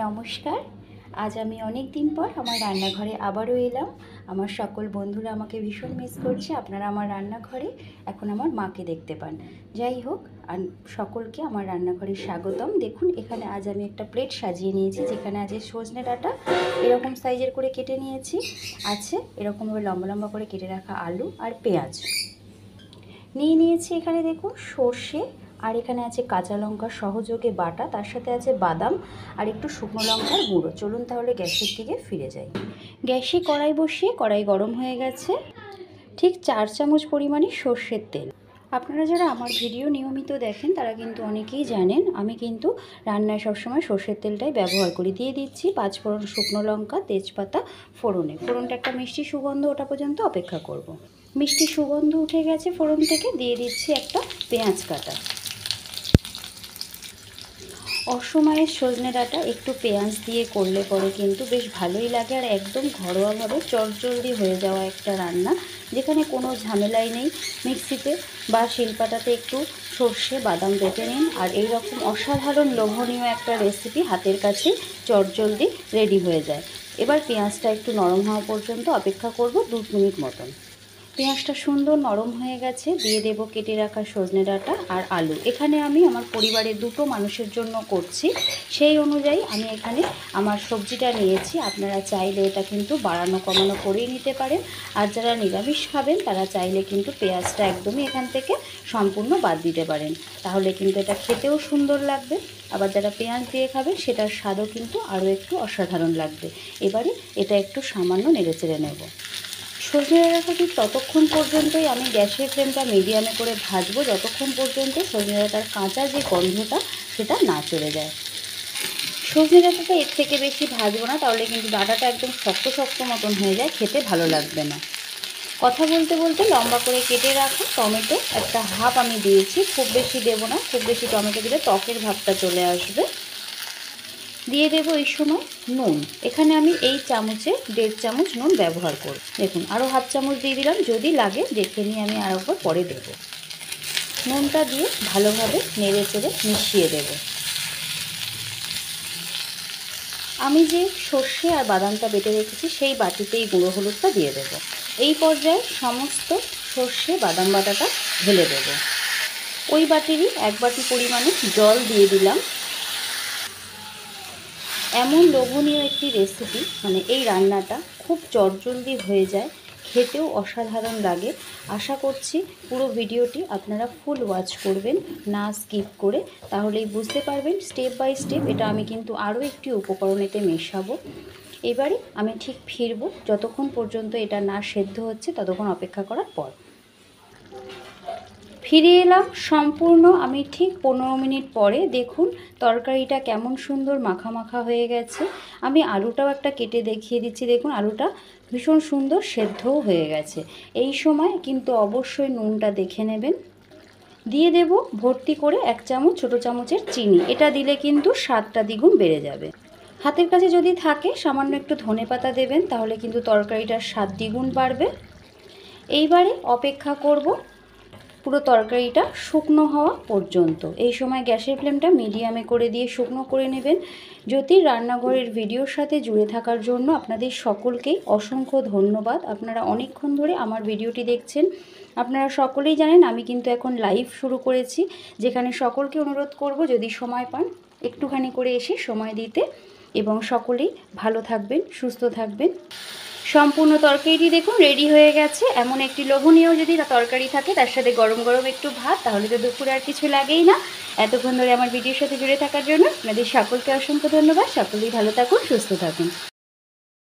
নমস্কার। আজ আমি অনেক দিন পর আমার রান্নাঘরে আবারও এলাম। আমার সকল বন্ধুরা আমাকে ভীষণ মিস করছে। আপনারা আমার রান্নাঘরে এখন আমার মাকে দেখতে পান। যাই হোক, সকলকে আমার রান্নাঘরে স্বাগতম। দেখুন, এখানে আজ আমি একটা প্লেট সাজিয়ে নিয়েছি, যেখানে আছে সজনে ডাঁটা এরকম সাইজের করে কেটে নিয়েছি, আছে এরকমভাবে লম্বা লম্বা করে কেটে রাখা আলু আর পেঁয়াজ নিয়ে নিয়েছি। এখানে দেখুন সর্ষে, আর এখানে আছে কাঁচা লঙ্কা সহযোগে বাটা, তার সাথে আছে বাদাম আর একটু শুকনো লঙ্কার গুঁড়ো। চলুন তাহলে গ্যাসের দিকে ফিরে যাই। গ্যাসে কড়াই বসিয়ে কড়াই গরম হয়ে গেছে। ঠিক 4 চামচ পরিমাণে সর্ষের তেল। আপনারা যারা আমার ভিডিও নিয়মিত দেখেন তারা কিন্তু অনেকেই জানেন আমি কিন্তু রান্নায় সবসময় সর্ষের তেলটাই ব্যবহার করি। দিয়ে দিচ্ছি 5 ফোড়ন শুকনো লঙ্কা, তেজপাতা ফোড়নে। ফোড়নটা একটা মিষ্টি সুগন্ধ ওঠা পর্যন্ত অপেক্ষা করব। মিষ্টি সুগন্ধ উঠে গেছে ফোড়ন থেকে, দিয়ে দিচ্ছি একটা পেঁয়াজ কাটা। অসময়ের সজনে ডাঁটা একটু পেঁয়াজ দিয়ে করলে পরে কিন্তু বেশ ভালোই লাগে, আর একদম ঘরোয়াভাবে চটজলদি হয়ে যাওয়া একটা রান্না, যেখানে কোনো ঝামেলাই নেই। মিক্সিতে বা শিলপাটাতে একটু সর্ষে বাদাম বেটে নিন, আর এই রকম অসাধারণ লোভনীয় একটা রেসিপি হাতের কাছে চটজলদি রেডি হয়ে যায়। এবার পেঁয়াজটা একটু নরম হওয়া পর্যন্ত অপেক্ষা করব 2 মিনিট মতন। পেঁয়াজটা সুন্দর নরম হয়ে গেছে, দিয়ে দেব কেটে রাখা সজনে ডাঁটা আর আলু। এখানে আমি আমার পরিবারের 2 মানুষের জন্য করছি, সেই অনুযায়ী আমি এখানে আমার সবজিটা নিয়েছি। আপনারা চাইলে এটা কিন্তু বাড়ানো কমানো করেই নিতে পারেন, আর যারা নিরামিষ খাবেন তারা চাইলে কিন্তু পেঁয়াজটা একদমই এখান থেকে সম্পূর্ণ বাদ দিতে পারেন, তাহলে কিন্তু এটা খেতেও সুন্দর লাগবে। আবার যারা পেঁয়াজ দিয়ে খাবেন সেটার স্বাদও কিন্তু আরও একটু অসাধারণ লাগবে। এবারে এটা একটু সামান্য নেড়েচেড়ে নেব। সজনে ডাঁটাটা ঠিক ততক্ষণ পর্যন্তই আমি গ্যাসের ফ্লেমটা মিডিয়ামে করে ভাজবো, যতক্ষণ পর্যন্ত সজনে ডাঁটার কাঁচা যে গন্ধটা সেটা না চলে যায়। সজনে ডাঁটাটা এর থেকে বেশি ভাজবো না, তাহলে কিন্তু ডাঁটাটা একদম শক্ত শক্ত মতন হয়ে যায়, খেতে ভালো লাগবে না। কথা বলতে বলতে লম্বা করে কেটে রাখা টমেটো একটা হাফ আমি দিয়েছি, খুব বেশি দেবো না, খুব বেশি টমেটো দিলে টকের ভাবটা চলে আসবে। দিয়ে দেবো এই সময় নুন। এখানে আমি এই চামচে 1.5 চামচ নুন ব্যবহার করব। দেখুন আরও হাফ চামচ দিয়ে দিলাম, যদি লাগে দেখে নিয়ে আমি আরও একবার পরে দেবো। নুনটা দিয়ে ভালোভাবে নেড়ে চেড়ে মিশিয়ে দেব। আমি যে সর্ষে আর বাদামটা বেটে রেখেছি সেই বাটিতেই গুঁড়ো হলুদটা দিয়ে দেব। এই পর্যায়ে সমস্ত সর্ষে বাদাম বাটাটা ঢেলে দেব। ওই বাটিরই 1 বাটি পরিমাণে জল দিয়ে দিলাম। এমন লোভনীয় একটি রেসিপি, মানে এই রান্নাটা খুব চটজলদি হয়ে যায়, খেতেও অসাধারণ লাগে। আশা করছি পুরো ভিডিওটি আপনারা ফুল ওয়াচ করবেন, না স্কিপ করে, তাহলেই বুঝতে পারবেন স্টেপ বাই স্টেপ। এটা আমি কিন্তু আরও একটি উপকরণ এতে মেশাবো। এবারে আমি ঠিক ফিরবো, যতক্ষণ পর্যন্ত এটা না সেদ্ধ হচ্ছে ততক্ষণ অপেক্ষা করার পর। ফিরে এলাম সম্পূর্ণ আমি ঠিক 15 মিনিট পরে। দেখুন তরকারিটা কেমন সুন্দর মাখা মাখা হয়ে গেছে। আমি আলুটাও একটা কেটে দেখিয়ে দিচ্ছি। দেখুন আলুটা ভীষণ সুন্দর সেদ্ধও হয়ে গেছে। এই সময় কিন্তু অবশ্যই নুনটা দেখে নেবেন। দিয়ে দেব ভর্তি করে 1 চামচ ছোটো চামচের চিনি। এটা দিলে কিন্তু স্বাদটা দ্বিগুণ বেড়ে যাবে। হাতের কাছে যদি থাকে সামান্য একটু ধনেপাতা দেবেন, তাহলে কিন্তু তরকারিটার স্বাদ দ্বিগুণ বাড়বে। এইবারে অপেক্ষা করব পুরো তরকারিটা শুকনো হওয়া পর্যন্ত। এই সময় গ্যাসের ফ্লেমটা মিডিয়ামে করে দিয়ে শুকনো করে নেবেন। জ্যোতির রান্নাঘরের ভিডিওর সাথে জুড়ে থাকার জন্য আপনাদের সকলকেই অসংখ্য ধন্যবাদ। আপনারা অনেকক্ষণ ধরে আমার ভিডিওটি দেখছেন। আপনারা সকলেই জানেন আমি কিন্তু এখন লাইভ শুরু করেছি, যেখানে সকলকে অনুরোধ করব যদি সময় পান একটুখানি করে এসে সময় দিতে, এবং সকলেই ভালো থাকবেন, সুস্থ থাকবেন। সম্পূর্ণ তরকারিটি দেখুন রেডি হয়ে গেছে। এমন একটি লোভনীয় যদি তরকারি থাকে তার সাথে গরম গরম একটু ভাত, তাহলে তো দুপুরে আর কিছু লাগেই না। এতক্ষণ ধরে আমার ভিডিওর সাথে জুড়ে থাকার জন্য আপনাদের সকলকে অসংখ্য ধন্যবাদ। সকলেই ভালো থাকুন, সুস্থ থাকুন।